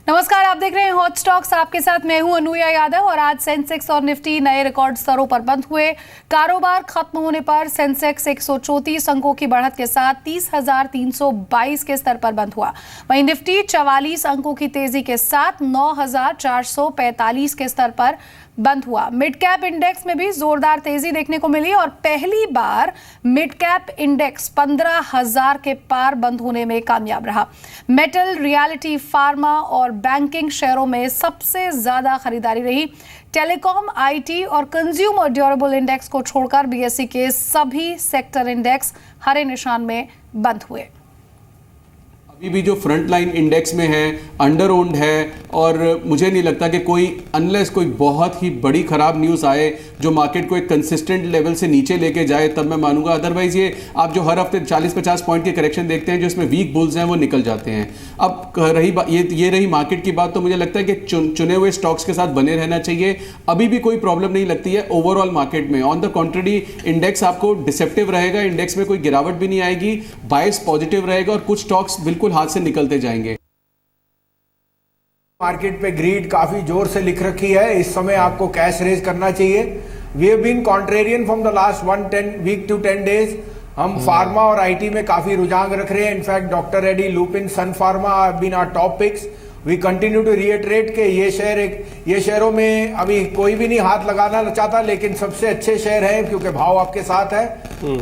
नमस्कार, आप देख रहे हैं हॉट स्टॉक्स। आपके साथ मैं हूं अनुया यादव और आज सेंसेक्स और निफ्टी नए रिकॉर्ड स्तरों पर बंद हुए। कारोबार खत्म होने पर सेंसेक्स 134 अंकों की बढ़त के साथ 30,322 के स्तर पर बंद हुआ। वहीं निफ्टी 44 अंकों की तेजी के साथ 9,445 के स्तर पर बंद हुआ। मिड कैप इंडेक्स में भी जोरदार तेजी देखने को मिली और पहली बार मिड कैप इंडेक्स 15,000 के पार बंद होने में कामयाब रहा। मेटल, रियलिटी, फार्मा और बैंकिंग शेयरों में सबसे ज्यादा खरीदारी रही। टेलीकॉम, आईटी और कंज्यूमर ड्यूरेबल इंडेक्स को छोड़कर बीएसई के सभी सेक्टर इंडेक्स हरे निशान में बंद हुए। अभी भी जो फ्रंट लाइन इंडेक्स में है अंडर ओन्ड है और मुझे नहीं लगता कि कोई अनलेस कोई बहुत ही बड़ी खराब न्यूज़ आए जो मार्केट को एक कंसिस्टेंट लेवल से नीचे लेके जाए तब मैं मानूंगा। अदरवाइज ये आप जो हर हफ्ते 40-50 पॉइंट के करेक्शन देखते हैं जो इसमें वीक बुल्स हैं वो निकल जाते हैं। अब रही ये रही मार्केट की बात, तो मुझे लगता है कि चुने हुए स्टॉक्स के साथ बने रहना चाहिए। अभी भी कोई प्रॉब्लम नहीं लगती है ओवरऑल मार्केट में। ऑन द कॉन्ट्ररी इंडेक्स आपको डिसेप्टिव रहेगा, इंडेक्स में कोई गिरावट भी नहीं आएगी, बायस पॉजिटिव रहेगा और कुछ स्टॉक्स बिल्कुल हाथ से निकलते जाएंगे। मार्केट पे ग्रीड काफी जोर से लिख रखी है। इस समय आपको कैश रेज करना चाहिए। We have been contrarian from the last 1 week to 10 days. हम फार्मा और आईटी में काफी रुझान रख रहे हैं। In fact doctor Reddy, Lupin, Sun Pharma have been our top picks. We continue to reiterate के ये शेयरों में अभी कोई भी नहीं हाथ लगाना चाहता, लेकिन सबसे अच्छे शेयर हैं क्योंकि भाव आपके साथ है।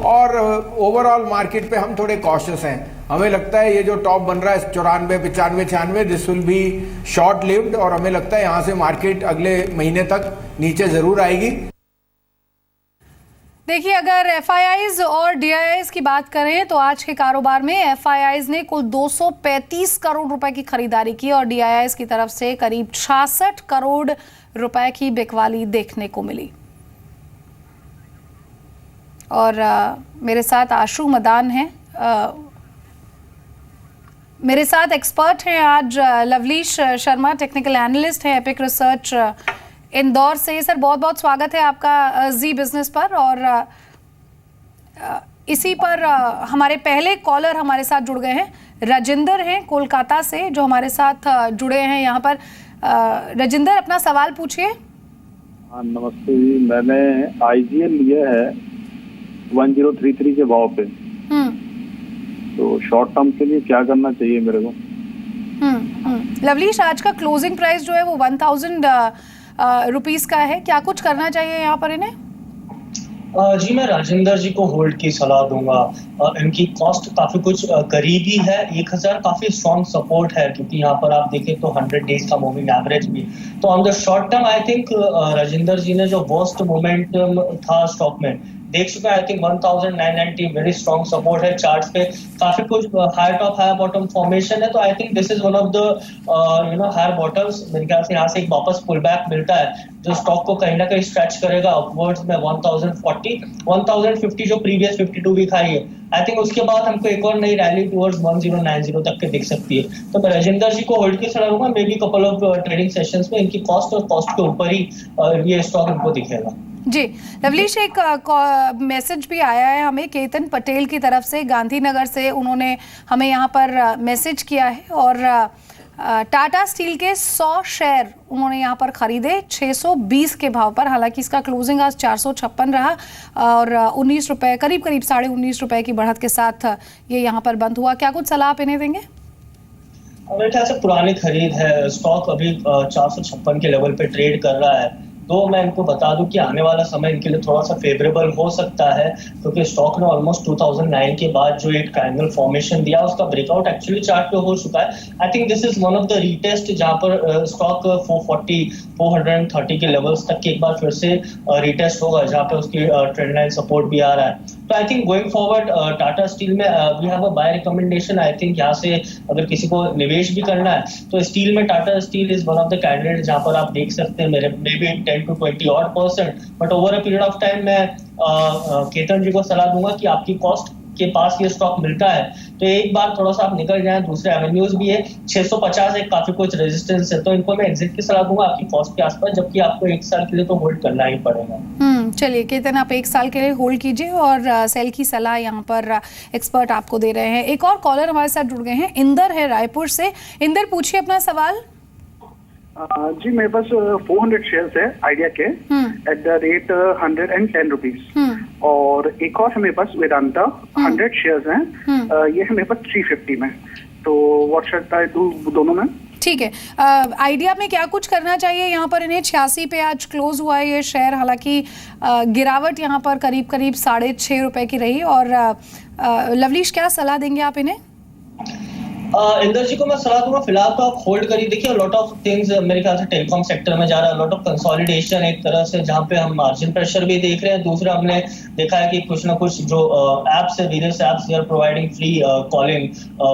और ओवरऑल मार्केट पे हम थोड़े कॉशियस हैं। हमें लगता है ये जो टॉप बन रहा है 94, 95, 96, this will be short lived और हमें लगता है यहाँ से मार्केट अगले महीने तक नीचे जरूर आएगी। देखिए, अगर एफआईआईज और डीआईआईज की बात करें तो आज के कारोबार में एफआईआईज ने कुल 235 करोड़ रुपए की खरीदारी की और डीआईआईज की तरफ से करीब 66 करोड़ रुपए की बिकवाली देखने को मिली। और मेरे साथ आशु मदान हैं, मेरे साथ एक्सपर्ट हैं आज लवलीश शर्मा, टेक्निकल एनालिस्ट हैं एपिक रिसर्च इंदौर से। सर, बहुत बहुत स्वागत है आपका जी बिजनेस पर। और इसी पर हमारे पहले कॉलर हमारे साथ जुड़ गए हैं, राजिंदर हैं कोलकाता से जो हमारे साथ जुड़े हैं यहाँ पर। राजिंदर, अपना सवाल पूछिए। हाँ, नमस्ते जी। मैंने आईजीएल लिया है 1033 के भाव पे, तो शॉर्ट टर्म के लिए क्या करना चाहिए मेरे को? लवलीश, आज का क्लोजिंग प्राइस जो है वो 1000 रुपीस का है। क्या कुछ करना चाहिए यहाँ पर इन्हें? जी, मैं राजेंद्र जी को होल्ड की सलाह दूंगा। इनकी कॉस्ट काफी कुछ करीबी है। 1000 काफी स्ट्रॉन्ग सपोर्ट है क्योंकि यहाँ पर आप देखें तो 100 डेज का मूविंग एवरेज भी। तो on the short term I think Rajendra ji ने जो वर्स्ट मोमेंटम था स्टॉक में देख चुका है। I think 1990 very strong support है। चार्ट्स पे काफी कुछ high top high bottom formation है। तो I think this is one of the higher bottoms. मेरे ख्याल से यहाँ से एक वापस पुल बैक मिलता है जो स्टॉक को कहीं ना कहीं स्ट्रेच करेगा अपवर्ड्स में 1040, 1050 जो प्रीवियस 52 वीक हाई है। आई थिंक उसके बाद हमको एक और नई रैली टुवर्ड्स 1090 तक के दिख सकती है। तो मैं राजेंद्र जी को होल्ड की सलाह दूंगा। May be couple of trading sessions में इनकी कॉस्ट और कॉस्ट के ऊपर ही ये स्टॉक हमको दिखेगा। जी लवलीश, एक मैसेज भी आया है हमें केतन पटेल की तरफ से गांधीनगर से। उन्होंने हमें यहाँ पर मैसेज किया है और टाटा स्टील के 100 शेयर उन्होंने यहाँ पर खरीदे 620 के भाव पर। हालांकि इसका क्लोजिंग आज 456 रहा और 19 रुपये, करीब 19.5 रुपए की बढ़त के साथ ये यहाँ पर बंद हुआ। क्या कुछ सलाह आप इन्हें देंगे? मेरे ख्याल से पुरानी खरीद है। स्टॉक अभी 456 के लेवल पे ट्रेड कर रहा है। तो मैं इनको बता दूं कि आने वाला समय इनके लिए थोड़ा सा फेवरेबल हो सकता है क्योंकि स्टॉक ने ऑलमोस्ट 2009 के बाद जो एक ट्रायंगल फॉर्मेशन दिया उसका ब्रेकआउट एक्चुअली चार्ट पे हो चुका है। I think this is one of the retest जहां पर स्टॉक 440, 430 के लेवल्स तक के एक बार फिर से रीटेस्ट होगा जहां पे उसकी ट्रेंड लाइन सपोर्ट भी आ रहा है। तो I think going forward Tata Steel में we have a buy recommendation. I think यहाँ से अगर किसी को निवेश भी करना है तो स्टील में Tata steel is one of the candidate जहां पर आप देख सकते हैं मेरे may be 10 to 20% but over a period of time मैं केतन जी को सलाह दूंगा कि आपकी कॉस्ट के पास ये स्टॉक मिलता है तो एक बार थोड़ा सा आप निकल जाएं। दूसरे एवेन्यूज भी है। 650 एक काफी कुछ रेजिस्टेंस है तो इनको मैं एग्जिट की सलाह दूंगा आपकी कॉस्ट के आसपास, जबकि आपको 1 साल के लिए तो होल्ड करना ही पड़ेगा। चलिए केतन, आप 1 साल के लिए होल्ड कीजिए और सेल की सलाह यहाँ पर एक्सपर्ट आपको दे रहे हैं। एक और कॉलर हमारे साथ जुड़ गए हैं, इंदर है रायपुर से। इंदर, पूछिए अपना सवाल। जी मेरे पास 400 शेयर्स है आइडिया के एट द रेट 110 रुपीज और एक और है मेरे पास वेदांता 100 शेयर्स हैं ये है मेरे पास 350 में। तो व्हाट शुड आई डू दोनों में? ठीक है, आइडिया में क्या कुछ करना चाहिए? यहाँ पर इन्हें 86 पे आज क्लोज हुआ है ये शेयर, हालांकि गिरावट यहाँ पर करीब करीब 6.5 रुपए की रही। और लवलीश क्या सलाह देंगे आप इन्हें? इंदर जी को मैं सलाह दूंगा फिलहाल तो आप होल्ड करिए। देखिए लॉट ऑफ थिंग्स मेरे ख्याल से टेलीकॉम सेक्टर में जा रहा है, लॉट ऑफ कंसोलिडेशन एक तरह से, जहां पे हम मार्जिन प्रेशर भी देख रहे हैं। दूसरा हमने देखा है कि कुछ ना कुछ जो एप्स है, various apps they are providing free calling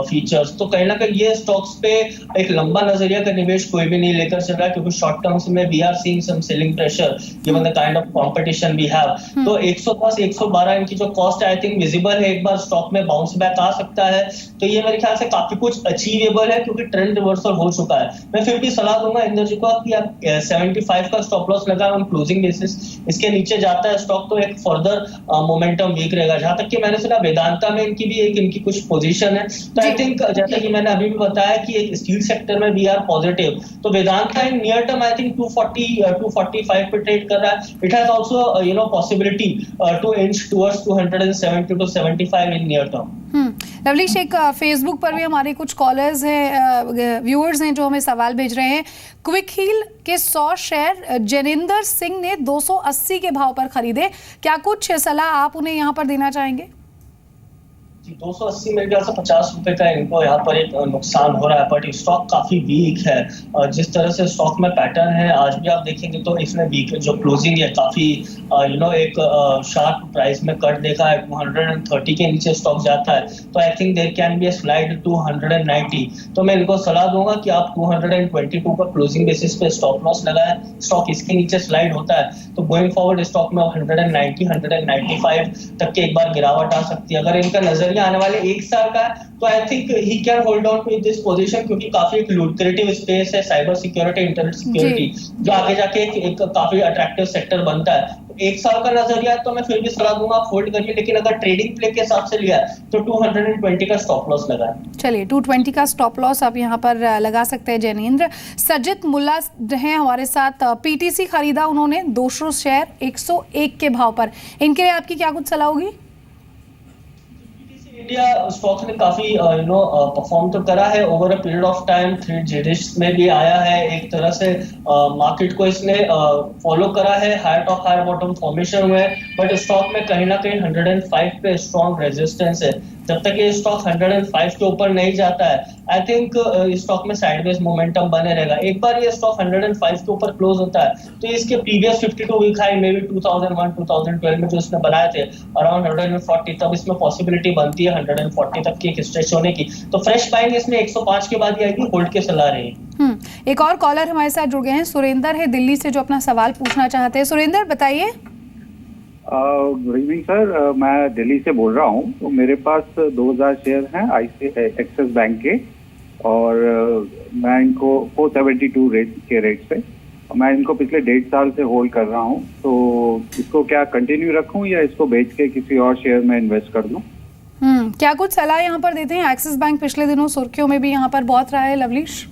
features. तो कहीं ना कहीं ये स्टॉक्स पे एक लंबा नजरिया का निवेश कोई भी नहीं लेकर चल रहा है, क्योंकि शॉर्ट टर्म्स में we are seeing some selling pressure given the kind of competition we have. तो 110 112 इनकी जो कॉस्ट आई थिंक विजिबल है, एक बार स्टॉक में बाउंस बैक आ सकता है। तो ये मेरे ख्याल से काफी कुछ अचीवेबल है, क्योंकि ट्रेंड रिवर्सल हो चुका है। मैं फिर भी सलाह दूंगा इंदर जी को कि आप 75 का स्टॉप लॉस लगाएं ऑन क्लोजिंग बेसिस। इसके नीचे जाता है स्टॉक तो एक फर्दर मोमेंटम वीक रहेगा। जहां तक कि मैंने सुना वेदांता में इनकी कुछ पोजीशन है, तो आई थिंक जैसा कि मैंने अभी भी बताया कि एक स्टील सेक्टर में वी आर पॉजिटिव, तो Vedanta in near term I think 245 पे ट्रेड कर रहा है। It has also possibility to inch towards 270 to 75 in near term. Lovleesh, एक फेसबुक पर भी हमारे कुछ कॉलर्स हैं, व्यूअर्स हैं जो हमें सवाल भेज रहे हैं। क्विक हील के 100 शेयर जैनेंद्र सिंह ने 280 के भाव पर खरीदे, क्या कुछ सलाह आप उन्हें यहाँ पर देना चाहेंगे? 280 मेरे ख्याल से 50 रुपए का इनको यहाँ पर एक नुकसान हो रहा है, बट स्टॉक काफी वीक है। जिस तरह से स्टॉक में पैटर्न है आज भी आप देखेंगे तो इसमें वीक जो क्लोजिंग है काफी एक शार्प प्राइस में कट देखा है। 230 के नीचे स्टॉक जाता है तो I think there can be a slide to 190। तो मैं इनको सलाह दूंगा कि आप 222 पर क्लोजिंग बेसिस पे स्टॉप लॉस लगाएं। स्टॉक इसके नीचे स्लाइड होता है तो गोइंग फॉरवर्ड स्टॉक में 190 195 तक के एक बार गिरावट आ सकती है। अगर इनका नजरिया आने वाले एक साल का तो I think he can hold on to this position, क्योंकि काफी एक लुक्रेटिव स्पेस है, साइबर सिक्योरिटी, इंटरनेट सिक्योरिटी, जो आगे जाके एक काफी अट्रैक्टिव सेक्टर बनता है। तो एक साल का नजरिया है तो मैं फिर भी सलाह दूंगा आप होल्ड करिए, लेकिन अगर ट्रेडिंग प्ले के हिसाब से लिया तो 220 का स्टॉप लॉस लगाएं। चलिए 220 का स्टॉप लॉस आप यहाँ पर लगा सकते हैं जैनेंद्र। सजित मुल्ला हैं हमारे साथ, पीटीसी खरीदा उन्होंने 200 शेयर 101 के भाव पर, इनके लिए आपकी क्या कुछ सलाह होगी? इंडिया स्टॉक ने काफी परफॉर्म तो करा है over a period of time, 3 जिडिट्स में भी आया है। एक तरह से मार्केट को इसने फॉलो करा है, higher top higher bottom formation हुए, बट स्टॉक में कहीं ना कहीं 105 पे स्ट्रॉन्ग रेजिस्टेंस है। जब तक ये स्टॉक 105 के ऊपर नहीं जाता है आई थिंक स्टॉक में साइडवेज मोमेंटम बने रहेगा। एक बार ये स्टॉक 105 के ऊपर क्लोज होता है तो इसके previous 52 week high may be 2001 2012 में जो इसने बनाए थे अराउंड 140, तब इसमें पॉसिबिलिटी बनती है 140 तक की एक स्ट्रेच होने की। तो फ्रेश बाइंग इसमें 105 के बाद ही आएगी, होल्ड के सलाह रही। एक और कॉलर हमारे साथ जुड़ गए हैं, सुरेंद्र है दिल्ली से, जो अपना सवाल पूछना चाहते हैं। सुरेंद्र बताइए। गुड इवनिंग सर, मैं दिल्ली से बोल रहा हूँ। तो मेरे पास 2000 शेयर हैं एक्सिस बैंक के और मैं इनको 472 के रेट से मैं इनको पिछले 1.5 साल से होल्ड कर रहा हूँ। तो इसको क्या कंटिन्यू रखूँ या इसको बेच के किसी और शेयर में इन्वेस्ट कर दूँ? क्या कुछ सलाह यहाँ पर देते हैं? एक्सिस बैंक पिछले दिनों सुर्खियों में भी यहाँ पर बहुत रहा है। लवलीश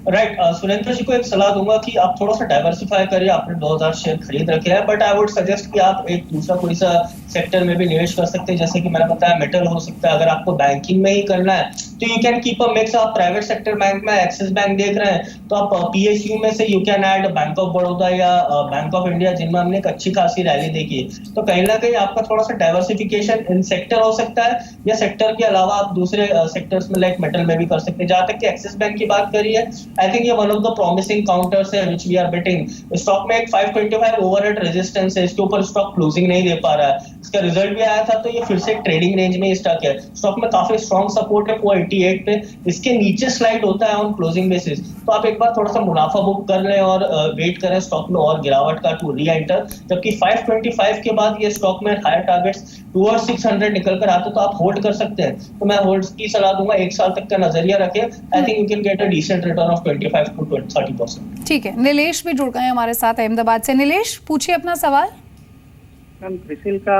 राइट, सुरेंद्र जी को एक सलाह दूंगा कि आप थोड़ा सा डाइवर्सिफाई करिए। आपने 2000 शेयर खरीद रखे हैं, बट आई वुड सजेस्ट कि आप एक दूसरा कोई सा सेक्टर में भी निवेश कर सकते हैं, जैसे कि मैंने बताया मेटल हो सकता है। अगर आपको बैंकिंग में ही करना है तो you can keep a mix. आप प्राइवेट सेक्टर बैंक में एक्सिस बैंक देख रहे हैं तो आप पीएसयू में से you can add bank of Baroda या बैंक ऑफ इंडिया, जिनमें हमने एक अच्छी खासी रैली देखी है। तो कहीं ना कहीं आपका थोड़ा सा डाइवर्सिफिकेशन इन सेक्टर हो सकता है, या सेक्टर के अलावा आप दूसरे सेक्टर्स में लाइक मेटल में भी कर सकते हैं। जहां तक कि एक्सिस बैंक की बात करिए आई थिंक ये one of the promising counters है which we are betting. Stock में एक 525 ओवरहेड रेजिस्टेंस है, इसके ऊपर स्टॉक क्लोजिंग नहीं दे पा रहा है। इसका रिजल्ट भी आया था तो ये फिर से ट्रेडिंग रेंज में स्टक है। स्टॉक में काफी स्ट्रॉन्ग सपोर्ट है 488 पे, इसके नीचे स्लाइड होता है ऑन क्लोजिंग बेसिस। तो आप एक बार थोड़ा सा मुनाफा बुक कर लें और वेट करें स्टॉक में और गिरावट का टू री एंटर। जबकि 525 के बाद ये स्टॉक में हायर टारगेट्स टूवर्ड्स 600 निकल कर आते तो आप होल्ड कर सकते हैं। तो मैं होल्ड की सलाह दूंगा, 1 साल तक का नजरिया रखें। I think you can get a decent return of 25 to 30%। ठीक है, नीलेश भी जुड़ गए हमारे साथ अहमदाबाद से। नीलेश पूछिए अपना सवाल। मैम क्रिसिल का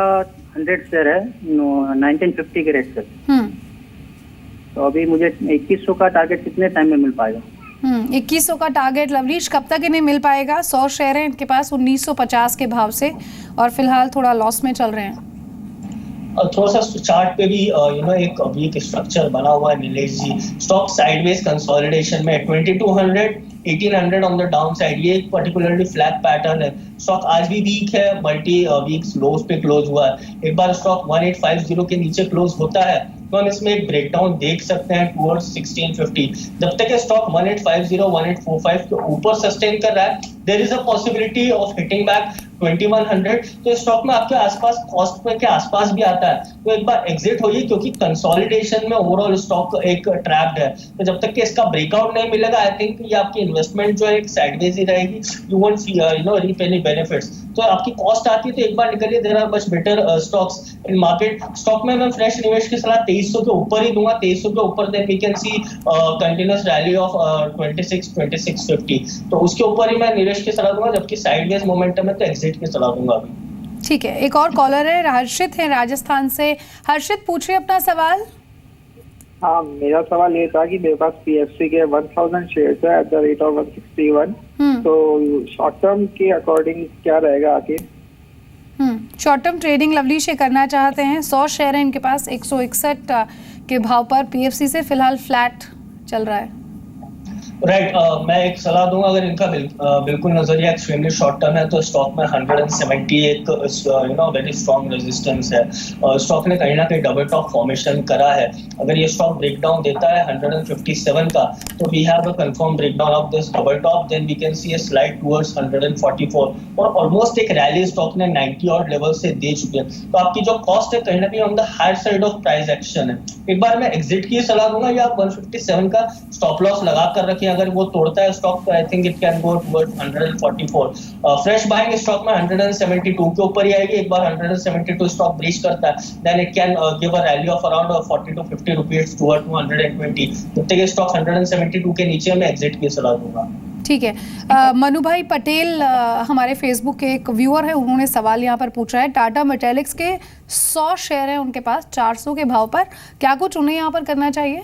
100 शेयर है 1950 के रेट से, तो अभी मुझे 2100 का टारगेट कितने टाइम में मिल पाएगा? 2100 का टारगेट लवलीश कब तक इन्हें मिल पाएगा? 100 शेयर है इनके पास 1950 के भाव से और फिलहाल थोड़ा लॉस में चल रहे हैं। थोड़ा सा चार्ट पे भी एक वीक स्ट्रक्चर बना हुआ है नीलेश जी। स्टॉक साइडवेज कंसोलिडेशन में 2200 1800 ऑन द डाउन साइड, ये एक पर्टिकुलरली फ्लैट पैटर्न है। स्टॉक आज भी वीक है, मल्टी वीक्स लोज पे क्लोज हुआ है। एक बार स्टॉक 1850 के नीचे क्लोज होता है तो हम इसमें एक ब्रेकडाउन देख सकते हैं टुवर्ड्स 1650। जब तक ये स्टॉक 1850 1845 के ऊपर सस्टेन कर रहा है, there is a possibility of hitting back 2100। तो स्टॉक में आपके आसपास कॉस्ट में के आसपास भी आता है तो एक बार एग्जिट होइए, क्योंकि कंसोलिडेशन में ओवरऑल स्टॉक एक ट्रैप्ड है। तो जब तक कि इसका ब्रेकआउट नहीं मिलेगा, आई थिंक ये आपकी इन्वेस्टमेंट जो है एक साइडवेज ही रहेगी। You won't see reap any benefits. तो आपकी कॉस्ट आती है तो एक बार निकलिए, there are much better stocks in market. Stock में मैं फ्रेश निवेश की सलाह 2300 के ऊपर ही दूंगा। 2300 के ऊपर then we can see continuous rally of 2650। तो उसके ऊपर ही मैं निवेश की सलाह दूंगा, जबकि साइडवेज मोमेंटम है तो एग्जिट की सलाह दूंगा अभी। ठीक है, एक और कॉलर है, हर्षित है राजस्थान से। हर्षित पूछिए अपना सवाल। हाँ, मेरा सवाल ये था कि मेरे पास पीएफसी के 1000 शेयर्स है एट द रेट ऑफ 161। तो शॉर्ट टर्म के अकॉर्डिंग क्या रहेगा आगे? शॉर्ट टर्म ट्रेडिंग लवलीश ये करना चाहते हैं। 100 शेयर है इनके पास 161 के भाव पर, पीएफसी से फिलहाल फ्लैट चल रहा है। राइट, मैं एक सलाह दूंगा, अगर इनका बिल्कुल नजरिया एक्सट्रीमली शॉर्ट टर्म है तो स्टॉक में 170 एक वेरी स्ट्रॉन्ग रेजिस्टेंस है। स्टॉक ने कहीं ना कहीं डबल टॉप फॉर्मेशन करा है। अगर ये स्टॉक ब्रेकडाउन देता है 157 का तो we have a confirm breakdown of this double top, then we can see a slide towards 144 और ऑलमोस्ट एक रैली स्टॉक ने 90 और लेवल से दे चुके हैं। तो आपकी जो कॉस्ट है कहीं ना कहीं on the higher side of price action है। एक बार मैं एग्जिट की सलाह दूंगा या 157 का स्टॉप लॉस लगा कर रखिए। अगर वो तोड़ता है स्टॉक तो I think it can go towards 144। Fresh buying stock में 172 के ऊपर ही आएगी। एक बार 172 स्टॉक ब्रीच करता है then it can give a rally of around 40 to 50 rupees towards 220। जब तक ये स्टॉक 172 के नीचे मैं एग्जिट की सलाह दूंगा। ठीक है, मनु भाई पटेल हमारे फेसबुक के एक व्यूअर है, उन्होंने सवाल यहाँ पर पूछा है। टाटा मेटालिक्स के 100 शेयर है उनके पास 400 के भाव पर, क्या कुछ उन्हें यहाँ पर करना चाहिए?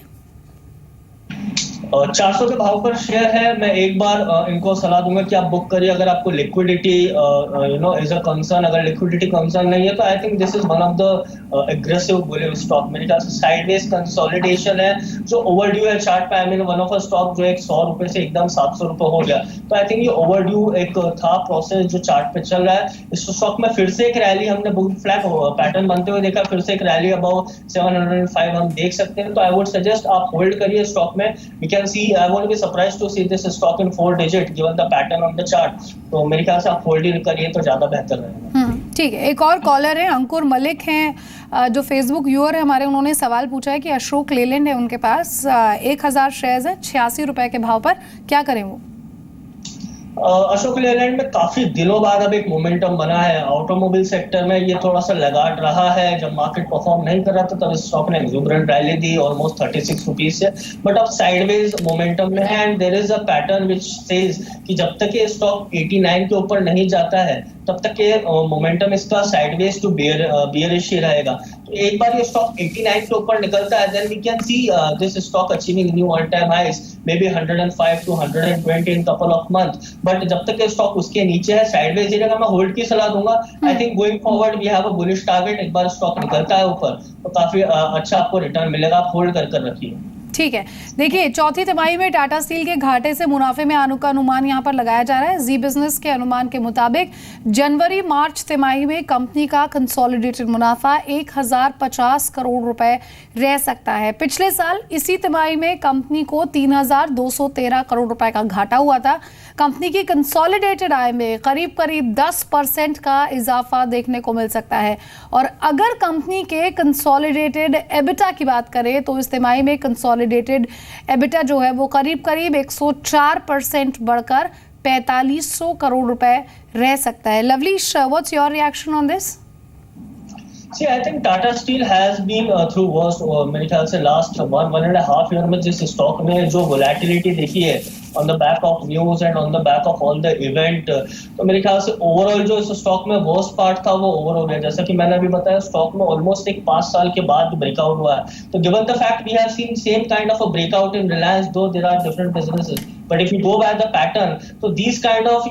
400 के भाव पर शेयर है। मैं एक बार इनको सलाह दूंगा कि आप बुक करिए अगर आपको लिक्विडिटी इज अ कंसर्न। अगर लिक्विडिटी कंसर्न नहीं है तो I think this is one of the aggressive bullish stock. मेरे ख्याल से साइडवेज कंसोलिडेशन है जो ओवरड्यू है चार्ट पे। I mean one of a stock जो 100 रुपए से एकदम 700 रुपए हो गया, तो आई थिंक ये ओवरड्यू एक था प्रोसेस जो चार्ट पे चल रहा है। इस स्टॉक में फिर से एक रैली हमने बुक फ्लैग पैटर्न बनते हुए देखा, फिर से एक रैली अबाउ 705 हम देख सकते हैं। तो आई वुड सजेस्ट आप होल्ड करिए स्टॉक में। We can see, I won't be surprised to see this stock in 4 digit given the pattern on the chart। तो मेरे ख्याल से आप होल्ड ही करिए तो ज्यादा बेहतर रहेगा। ठीक है, एक और कॉलर है, अंकुर मलिक हैं जो फेसबुक व्यूअर है हमारे, उन्होंने सवाल पूछा है कि अशोक लेलैंड है उनके पास 1000 शेयर्स है 86 रुपए के भाव पर, क्या करें वो? अशोक लेलैंड में काफी दिनों बाद अब एक मोमेंटम बना है। ऑटोमोबाइल सेक्टर में ये थोड़ा सा लगाट रहा है। जब मार्केट परफॉर्म नहीं कर रहा था तब स्टॉक ने एक्सुबरेंट रैली दी ऑलमोस्ट 36 रुपीज से, बट अब साइडवेज मोमेंटम में है and there is a pattern which says कि जब तक ये स्टॉक 89 के ऊपर नहीं जाता है तब तक ये मोमेंटम इसका साइडवेज टू बियरिश ही रहेगा। तो एक बार ये स्टॉक 89 के ऊपर निकलता है then we can see this stock achieving new all time highs, may be 105 to 120 in couple of month. But जब तक ये स्टॉक उसके नीचे है साइडवेज रहेगा, मैं होल्ड की सलाह दूंगा। I think going forward we have a bullish target. एक बार स्टॉक निकलता है ऊपर तो काफी अच्छा आपको रिटर्न मिलेगा, आप होल्ड कर रखिए। ठीक है, देखिए चौथी तिमाही में टाटा स्टील के घाटे से मुनाफे में आने का अनुमान यहाँ पर लगाया जा रहा है। जी बिजनेस के अनुमान के मुताबिक जनवरी मार्च तिमाही में कंपनी का कंसोलिडेटेड मुनाफा 1050 करोड़ रुपए रह सकता है। पिछले साल इसी तिमाही में कंपनी को 3213 करोड़ रुपए का घाटा हुआ था। कंपनी की कंसोलिडेटेड आय में करीब 10% का इजाफा देखने को मिल सकता है। और अगर कंपनी के कंसोलिडेटेड एबिटा की बात करें तो इस तिमाही में कंसोलिडेटेड एबिटा जो है वो करीब 104% बढ़कर 4500 करोड़ रुपए रह सकता है। Lovleesh, what's your reaction on this? See, I think Tata Steel has been through worst, मेरे ख्याल से लास्ट 1.5 year में जिस स्टॉक में जो वोलेटिलिटी देखी है on the back of news and on the back of all the event, तो मेरे ख्याल से ओवरऑल जो इस स्टॉक में वर्स्ट पार्ट था वो ओवर हो गया। जैसा कि मैंने अभी बताया स्टॉक में ऑलमोस्ट एक 5 साल के बाद ब्रेकआउट हुआ है। तो given the fact we have seen same kind of a breakout in Reliance, though there are different businesses, but if you go by the pattern, तो दीज काइंड ऑफ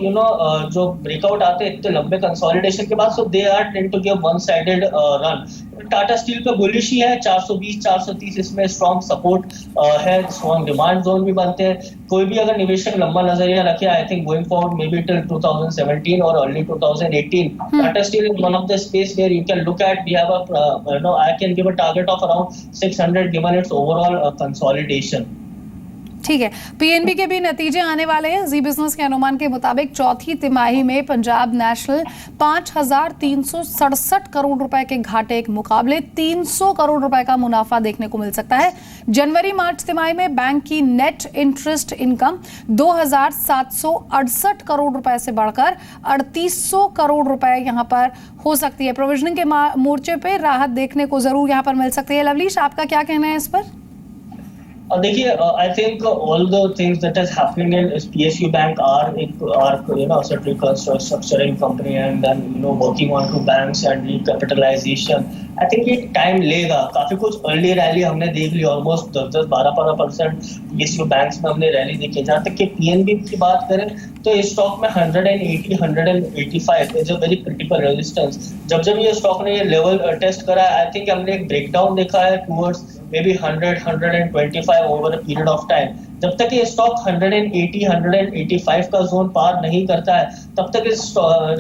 जो ब्रेकआउट आते हैं इतने लंबे कंसोलिडेशन के बाद, so they are tend to give one sided run. Tata Steel पे bullish ही है, 420 430 इसमें स्ट्रॉन्ग सपोर्ट है, स्ट्रॉन्ग डिमांड जोन भी बनते हैं। कोई भी अगर निवेशक लंबा नजरिया रखे, I think going forward maybe टिल 2017 और early 2018, Tata steel is one of the space where you can look at. We have I can give a target of around 600 given it's overall consolidation. ठीक है, PNB के भी नतीजे आने वाले हैं। जी बिजनेस के अनुमान के मुताबिक चौथी तिमाही में पंजाब नेशनल 5,367 करोड़ रुपए के घाटे के मुकाबले 300 करोड़ रुपए का मुनाफा देखने को मिल सकता है। जनवरी मार्च तिमाही में बैंक की नेट इंटरेस्ट इनकम 2,768 करोड़ रुपए से बढ़कर 3,800 करोड़ रुपए यहां पर हो सकती है। प्रोविजनिंग के मोर्चे पे राहत देखने को जरूर यहां पर मिल सकती है। लवलीश, आपका क्या कहना है इस पर? देखिए, I think all the things that is happening in PSU bank are asset restructuring company and then working on to banks and recapitalization. I think ये टाइम लेगा। काफी कुछ अर्ली रैली हमने देख ली, ऑलमोस्ट 10-12% PSU बैंक्स में हमने rally देखी। जहाँ तक कि PNB की बात करें तो इस स्टॉक में 180-185 is a very critical resistance. जब ये स्टॉक ने ये लेवल टेस्ट करा, आई थिंक हमने एक ब्रेकडाउन देखा है towards may be 100-125 over a period of time. जब तक ये स्टॉक 180-185 का जोन पार नहीं करता है, तब तक इस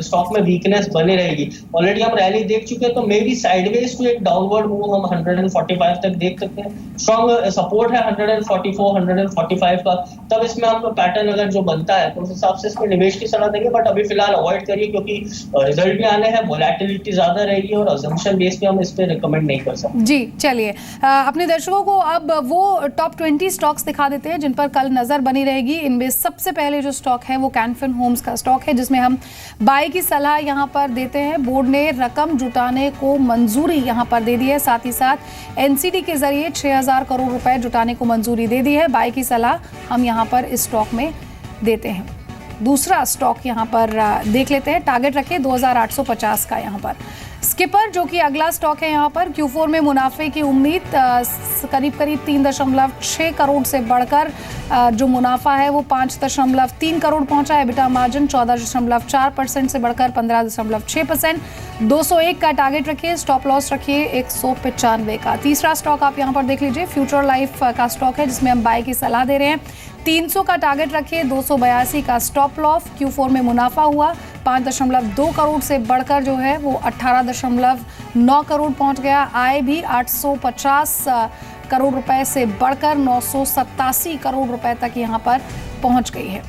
स्टॉक में वीकनेस बनी रहेगी। ऑलरेडी हम रैली देख चुके हैं, तो मे बी साइडवेज टू एक डाउनवर्ड मूव हम 145 तक देख सकते हैं। स्ट्रॉन्ग सपोर्ट है 144-145 का। तब इसमें हम पैटर्न अगर जो बनता है तो उस हिसाब से इसमें निवेश की सलाह देंगे, बट अभी फिलहाल अवॉइड करिए क्योंकि रिजल्ट भी आने हैं, वोलेटिलिटी ज्यादा रहेगी और अजम्पशन बेस पे हम इस पे रिकमेंड नहीं कर सकते। जी चलिए, अपने दर्शकों को अब वो टॉप 20 स्टॉक्स दिखा देते हैं जिन पर कल नजर बनी रहेगी। इनमें सबसे पहले जो स्टॉक है वो कैन फिन होम्स का स्टॉक है, जिसमें हम बाय की सलाह यहां पर देते हैं। बोर्ड ने रकम जुटाने को मंजूरी यहां पर दे दी है, साथ ही साथ एनसीडी के जरिए 6,000 करोड़ रुपए जुटाने को मंजूरी दे दी है। बाय की सलाह हम यहां पर इस स्टॉक में देते हैं। दूसरा स्टॉक यहां पर देख लेते हैं, टारगेट रखिए 2,850 का। यहां पर स्किपर जो कि अगला स्टॉक है, यहाँ पर Q4 में मुनाफे की उम्मीद करीब 3.6 करोड़ से बढ़कर जो मुनाफा है वो 5.3 करोड़ पहुंचा है। एबिटा मार्जिन 14.4% से बढ़कर 15.6%। 201 का टारगेट रखिए, स्टॉप लॉस रखिए 195 का। तीसरा स्टॉक आप यहाँ पर देख लीजिए, फ्यूचर लाइफ का स्टॉक है जिसमें हम बाय की सलाह दे रहे हैं। 300 का टारगेट रखिए, 282 का स्टॉप लॉस। Q4 में मुनाफा हुआ 5.2 करोड़ से बढ़कर जो है वो 18.9 करोड़ पहुंच गया। आय भी 850 करोड़ रुपए से बढ़कर 987 करोड़ रुपए तक यहां पर पहुंच गई है।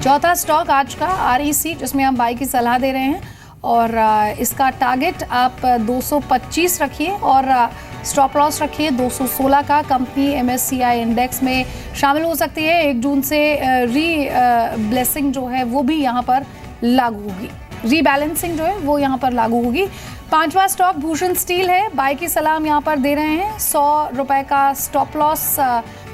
चौथा स्टॉक आज का REC, जिसमें हम बाय की सलाह दे रहे हैं और इसका टारगेट आप 225 रखिए और स्टॉप लॉस रखिए 216 का। कंपनी MSCI इंडेक्स में शामिल हो सकती है। 1 जून से ब्लेसिंग जो है वो भी यहाँ पर लागू होगी, रीबैलेंसिंग जो है वो यहाँ पर लागू होगी। पांचवा स्टॉक भूषण स्टील है, बाय की सलाह हम यहाँ पर दे रहे हैं। 100 रुपए का स्टॉप लॉस,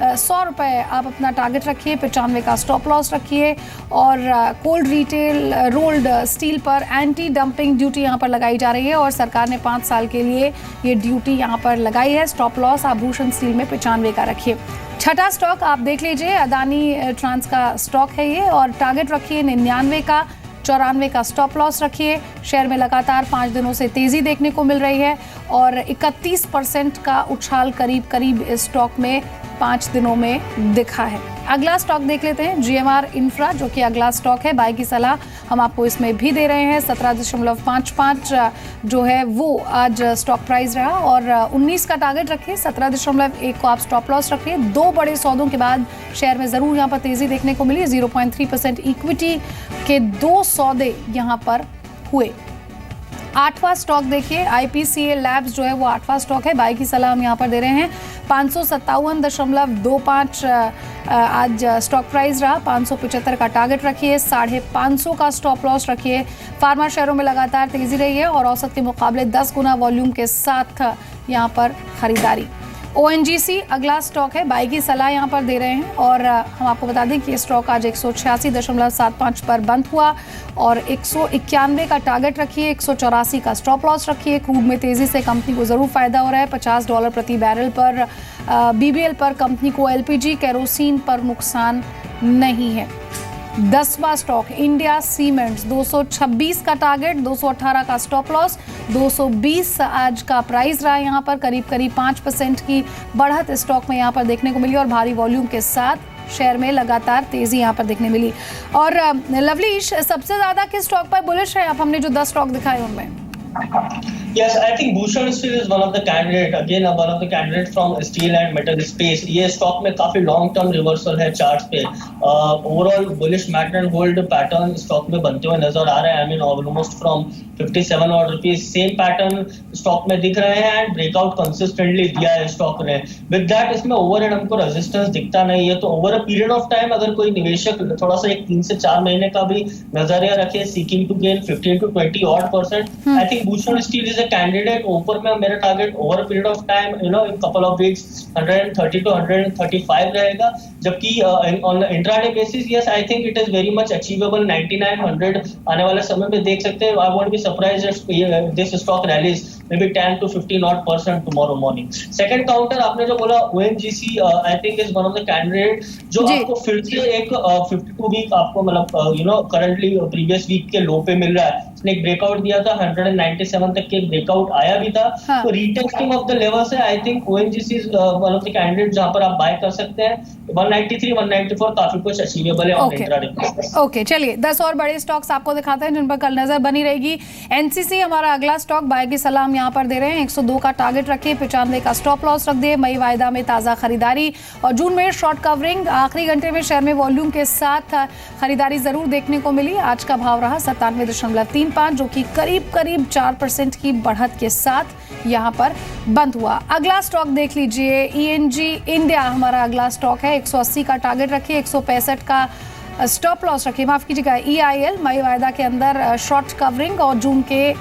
100 रुपए आप अपना टारगेट रखिए, 95 का स्टॉप लॉस रखिए। और कोल्ड रिटेल रोल्ड स्टील पर एंटी डंपिंग ड्यूटी यहाँ पर लगाई जा रही है और सरकार ने 5 साल के लिए ये ड्यूटी यहाँ पर लगाई है। स्टॉप लॉस आप भूषण स्टील में 95 का रखिए। छठा स्टॉक आप देख लीजिए, अदानी ट्रांस का स्टॉक है ये और टारगेट रखिए 99 का, 94 का स्टॉप लॉस रखिए। शेयर में लगातार 5 दिनों से तेजी देखने को मिल रही है और 31% का उछाल करीब इस स्टॉक में 5 दिनों में दिखा है। अगला स्टॉक देख लेते हैं, GMR इंफ्रा, जो कि अगला स्टॉक है। बाय की सलाह हम आपको इसमें भी दे रहे हैं। 17.55 जो है वो आज स्टॉक प्राइस रहा और 19 का टारगेट रखिए, 17.1 को आप स्टॉप लॉस रखिए। 2 बड़े सौदों के बाद शेयर में जरूर यहाँ पर तेजी देखने को मिली। 0.3% इक्विटी के 2 सौदे यहाँ पर हुए। 8वां स्टॉक देखिए, IPCA लैब्स जो है वो 8वां स्टॉक है। बाय की सलाह हम यहाँ पर दे रहे हैं। 557.25 आज स्टॉक प्राइस रहा। 575 का टारगेट रखिए, 550 का स्टॉप लॉस रखिए। फार्मा शेयरों में लगातार तेजी रही है और औसत के मुकाबले 10 गुना वॉल्यूम के साथ यहाँ पर खरीदारी। ONGC अगला स्टॉक है, बाय की सलाह यहाँ पर दे रहे हैं और हम आपको बता दें कि ये स्टॉक आज 186.75 पर बंद हुआ और 191 का टारगेट रखिए, 184 का स्टॉप लॉस रखिए। क्रूड में तेजी से कंपनी को जरूर फायदा हो रहा है। $50 प्रति बैरल पर BBL पर कंपनी को LPG केरोसिन पर नुकसान नहीं है। 10वां स्टॉक इंडिया सीमेंट्स 226 का टारगेट, 218 का स्टॉप लॉस, 220 आज का प्राइस रहा। यहाँ पर करीब 5% की बढ़त स्टॉक में यहाँ पर देखने को मिली और भारी वॉल्यूम के साथ शेयर में लगातार तेजी यहाँ पर देखने मिली। और लवलीश, सबसे ज्यादा किस स्टॉक पर बुलिश है आप? हमने जो 10 स्टॉक दिखाए उनमें Yes, I think Bhushan Steel is one of the candidate. Again, one of the candidates from steel and metal space. ये स्टॉक में काफी लॉन्ग टर्म रिवर्सल है चार्ट्स पे। Overall bullish magnet and hold pattern stock में बनते हुए नजर आ रहे हैं। आई मीन ऑलमोस्ट फ्रॉम 57 और रुपीज सेम पैटर्न स्टॉक में दिख रहे हैं एंड ब्रेकआउट कंसिस्टेंटली दिया है स्टॉक ने। विद दैट इसमें ओवरहेड हमको रेजिस्टेंस दिखता नहीं है, तो over a period of time अगर कोई निवेशक थोड़ा सा एक 3 से 4 महीने का भी नजरिया रखे, seeking to gain 15 to 20 odd %, I think Bhushan Steel is a candidate। ऊपर में मेरा target over a period of time in couple of weeks 130 to 135 रहेगा, जबकि on intraday basis yes I think it is very much achievable. 9900 आने वाले समय में देख सकते हैं। I won't be surprised if this stock rallies maybe 10 to 15 odd % tomorrow morning। Second counter आपने जो बोला ONGC I think is one of the candidate जो आपको फिर से एक 52 वीक आपको मतलब करंटली प्रीवियस वीक के लो पे मिल रहा है। इसने एक ब्रेकआउट दिया था 197 तक के ब्रेकआउट आया भी था। तो रीटेस्टिंग ऑफ द लेवल्स है। I think ONGC is one of the candidate जहां पर आप बाय कर सकते हैं। 193 194 काफी कुछ अचीवेबल है ऑन इंट्राडे। ओके, चलिए 10 और बड़े स्टॉक्स आपको दिखाते हैं जिन पर कल नजर बनी रहेगी। NCC हमारा अगला स्टॉक, बाय की सलाम यहाँ पर दे रहे हैं। 102 का टारगेट रखिए, 95 का स्टॉप लॉस रख दिए। मई वायदा में ताजा खरीदारी और जून में शॉर्ट कवरिंग। आखिरी घंटे में शेयर में वॉल्यूम के साथ खरीदारी जरूर देखने को मिली। आज का भाव रहा 97.35 जो कि करीब 4% की बढ़त के साथ यहाँ पर बंद हुआ। अगला स्टॉक देख लीजिए, ENG इंडिया हमारा अगला स्टॉक है। 180 का टारगेट रखिए, 165 का स्टॉप लॉस रखिए। माफ कीजिएगा, EIL मई वायदा के अंदर शॉर्ट कवरिंग और जून के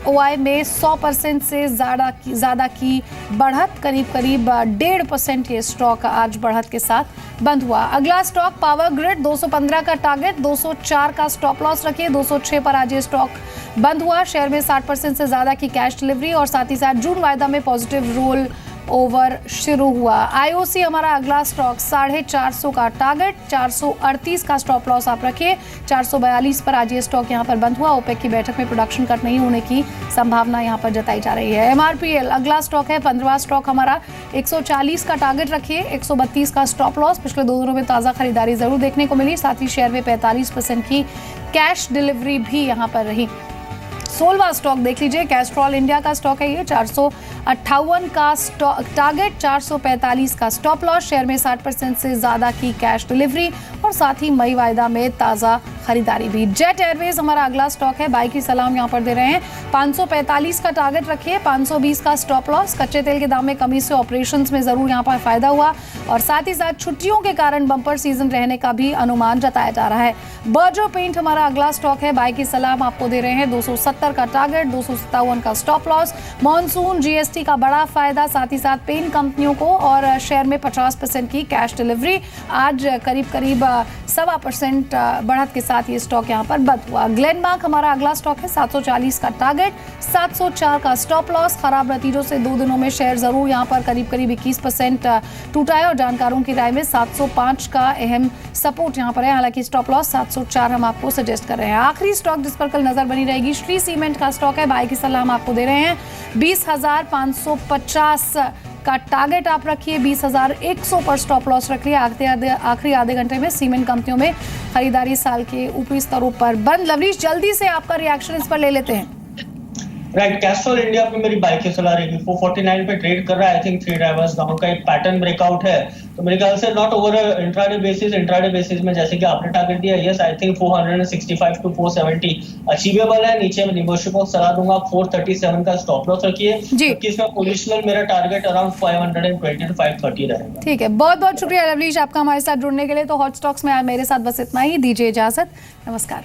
OI में 100% से ज़्यादा की बढ़त, करीब 1.5% ये स्टॉक आज बढ़त के साथ बंद हुआ। अगला स्टॉक पावर ग्रिड 215 का टारगेट, 204 का स्टॉप लॉस रखिए। 206 पर आज ये स्टॉक बंद हुआ। शेयर में 60% से ज़्यादा की कैश डिलीवरी और साथ ही साथ जून वायदा में पॉजिटिव रोल ओवर शुरू हुआ। IOC हमारा अगला स्टॉक 450 का टारगेट, 438 का स्टॉप लॉस आप रखिए। 442 पर आज ये स्टॉक यहाँ पर बंद हुआ। ओपेक की बैठक में प्रोडक्शन कट नहीं होने की संभावना यहाँ पर जताई जा रही है। MRPL अगला स्टॉक है, 15वां स्टॉक हमारा। 140 का टारगेट रखिए, 132 का स्टॉप लॉस। पिछले 2 दिनों में ताज़ा खरीदारी जरूर देखने को मिली, साथ ही शेयर में 45% की कैश डिलीवरी भी यहाँ पर रही। 16वां स्टॉक देख लीजिए, कैस्ट्रॉल इंडिया का स्टॉक है ये। 458 का टारगेट, 445 का स्टॉप लॉस। शेयर में 60% से ज़्यादा की कैश डिलीवरी और साथ ही मई वायदा में ताज़ा खरीदारी भी। जेट एयरवेज हमारा अगला स्टॉक है, बाय की सलाम यहाँ पर दे रहे हैं। 545 का टारगेट रखिए, 520 का स्टॉप लॉस। कच्चे तेल के दाम में कमी से ऑपरेशंस में जरूर यहाँ पर फायदा हुआ और साथ ही साथ छुट्टियों के कारण बम्पर सीजन रहने का भी अनुमान जताया जा रहा है। बर्जर पेंट हमारा अगला स्टॉक है, बाय की सलाम आपको दे रहे हैं। 270 का टारगेट, 257 का स्टॉप लॉस। मॉनसून GST का बड़ा फायदा, साथ ही साथ पेंट कंपनियों को और शेयर में 50% की कैश डिलीवरी। आज करीब 1.25% बढ़त के साथ ये स्टॉक यहाँ पर बंद हुआ। ग्लेनमार्क हमारा अगला स्टॉक है, 740 का टारगेट, 704 का स्टॉप लॉस। खराब नतीजों से 2 दिनों में शेयर जरूर यहाँ पर करीब 21% टूटा है और जानकारों की राय में 705 का अहम सपोर्ट यहाँ पर है। हालांकि स्टॉप लॉस 704 हम आपको सजेस्ट कर रहे हैं। आखिरी स्टॉक जिस पर कल नजर बनी रहेगी, श्री सीमेंट का स्टॉक है, बाय की सलाह हम आपको दे रहे हैं। 20,550 का टारगेट आप रखिए, 20,100 पर स्टॉप लॉस रखिए। आखिरी आधे घंटे में सीमेंट कंपनियों में खरीदारी साल के ऊपरी स्तरों पर बंद। लवलीश, जल्दी से आपका रिएक्शन इस पर ले लेते हैं। राइट, कैस्ट्रॉल इंडिया पे मेरी बाइक की सलाह रहेगी। 449 पे ट्रेड कर रहा है। आई थिंक 3 ड्राइवर्स डाउन का एक पैटर्न ब्रेकआउट है, तो मेरे ख्याल से नॉट ओवर इंट्राडे बेसिस में जैसे कि आपने टारगेट दिया, yes I think 465 to 470 achievable है। नीचे में निगोशिएबल को सलाह दूंगा 437 का स्टॉप लॉस रखिए, क्योंकि इसमें पोजिशनल मेरा टारगेट अराउंड 520 to 530 रहेगा। ठीक है, बहुत बहुत शुक्रिया लवलीश आपका हमारे साथ जुड़ने के लिए। तो हॉट स्टॉक्स में मेरे साथ बस इतना ही, दीजिए इजाजत, नमस्कार।